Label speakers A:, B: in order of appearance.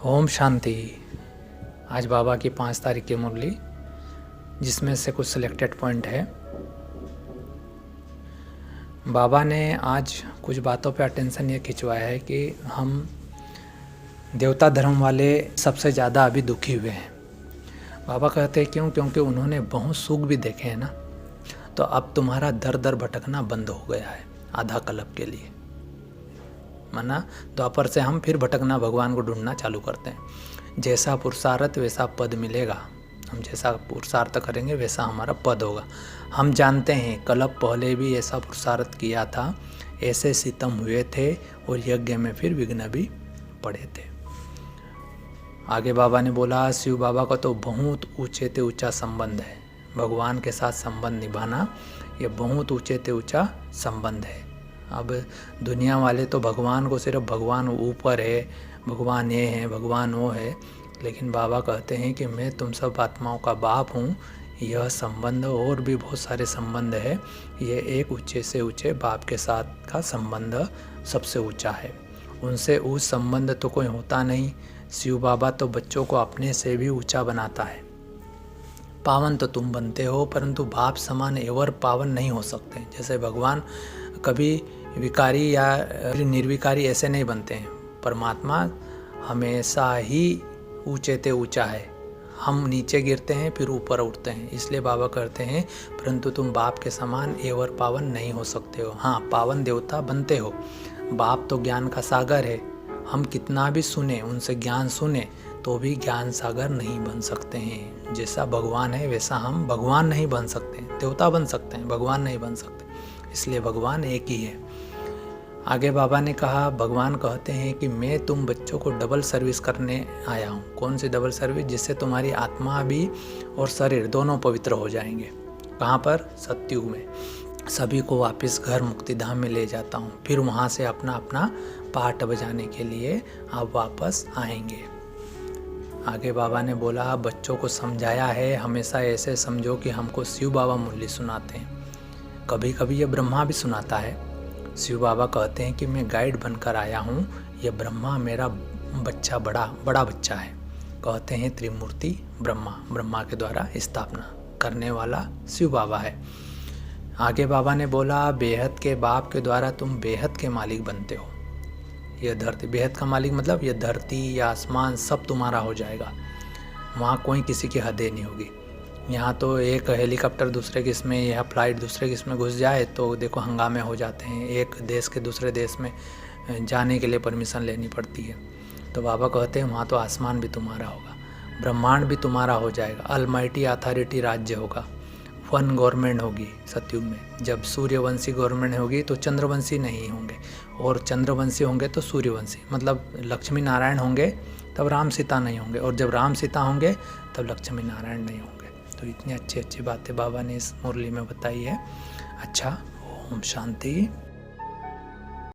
A: ओम शांति। आज बाबा की 5 तारीख की मुरली, जिसमें से कुछ सिलेक्टेड पॉइंट है। बाबा ने आज कुछ बातों पे अटेंशन ये खिंचवाया है कि हम देवता धर्म वाले सबसे ज़्यादा अभी दुखी हुए हैं। बाबा कहते हैं क्यों? क्योंकि उन्होंने बहुत सुख भी देखे हैं ना, तो अब तुम्हारा दर दर भटकना बंद हो गया है आधा कल्प के लिए। माना द्वापर से हम फिर भटकना, भगवान को ढूंढना चालू करते हैं। जैसा पुरुषार्थ वैसा पद मिलेगा। हम जैसा पुरुषार्थ करेंगे वैसा हमारा पद होगा। हम जानते हैं कल्प पहले भी ऐसा पुरुषार्थ किया था, ऐसे सितम हुए थे और यज्ञ में फिर विघ्न भी पड़े थे। आगे बाबा ने बोला, शिव बाबा का तो बहुत ऊंचे से ऊंचा संबंध है। भगवान के साथ संबंध निभाना ये बहुत ऊंचे से ऊंचा संबंध है। अब दुनिया वाले तो भगवान को सिर्फ भगवान ऊपर है, भगवान ये है, भगवान वो है, लेकिन बाबा कहते हैं कि मैं तुम सब आत्माओं का बाप हूँ। यह संबंध और भी बहुत सारे संबंध है, ये एक ऊंचे से ऊंचे बाप के साथ का संबंध सबसे ऊंचा है। उनसे उस संबंध तो कोई होता नहीं। शिव बाबा तो बच्चों को अपने से भी ऊंचा बनाता है। पावन तो तुम बनते हो, परंतु बाप समान एवर पावन नहीं हो सकते। जैसे भगवान कभी विकारी या निर्विकारी ऐसे नहीं बनते हैं। परमात्मा हमेशा ही ऊंचे से ऊंचा है। हम नीचे गिरते हैं फिर ऊपर उठते हैं। इसलिए बाबा कहते हैं परंतु तुम बाप के समान एवर पावन नहीं हो सकते हो। हाँ, पावन देवता बनते हो। बाप तो ज्ञान का सागर है। हम कितना भी सुने, उनसे ज्ञान सुने, तो भी ज्ञान सागर नहीं बन सकते हैं। जैसा भगवान है वैसा हम भगवान नहीं बन सकते। देवता बन सकते हैं, भगवान नहीं बन सकते। इसलिए भगवान एक ही है। आगे बाबा ने कहा, भगवान कहते हैं कि मैं तुम बच्चों को डबल सर्विस करने आया हूँ। कौन सी डबल सर्विस? जिससे तुम्हारी आत्मा भी और शरीर दोनों पवित्र हो जाएंगे। कहाँ पर? सतयुग में। सभी को वापस घर मुक्तिधाम में ले जाता हूँ। फिर वहाँ से अपना अपना पाठ बजाने के लिए आप वापस आएंगे। आगे बाबा ने बोला, बच्चों को समझाया है हमेशा ऐसे समझो कि हमको शिव बाबा मुरली सुनाते हैं। कभी कभी ये ब्रह्मा भी सुनाता है। शिव बाबा कहते हैं कि मैं गाइड बनकर आया हूँ। ये ब्रह्मा मेरा बच्चा, बड़ा बच्चा है। कहते हैं त्रिमूर्ति ब्रह्मा के द्वारा स्थापना करने वाला शिव बाबा है। आगे बाबा ने बोला, बेहद के बाप के द्वारा तुम बेहद के मालिक बनते हो। यह धरती, बेहद का मालिक मतलब यह धरती या आसमान सब तुम्हारा हो जाएगा। वहाँ कोई किसी की हदें नहीं होगी। यहाँ तो एक हेलीकॉप्टर दूसरे के इसमें या फ्लाइट दूसरे के इसमें घुस जाए तो देखो हंगामे हो जाते हैं। एक देश के दूसरे देश में जाने के लिए परमिशन लेनी पड़ती है। तो बाबा कहते हैं वहाँ तो आसमान भी तुम्हारा होगा, ब्रह्मांड भी तुम्हारा हो जाएगा। अलमाइटी अथॉरिटी राज्य होगा। वन गवर्नमेंट होगी सतयुग में। जब सूर्यवंशी गवर्नमेंट होगी तो चंद्रवंशी नहीं होंगे, और चंद्रवंशी होंगे तो सूर्यवंशी, मतलब लक्ष्मी नारायण होंगे तब राम सीता नहीं होंगे, और जब राम सीता होंगे तब लक्ष्मी नारायण नहीं होंगे। तो इतनी अच्छी अच्छी बातें बाबा ने इस मुरली में बताई है। अच्छा, ओम शांति।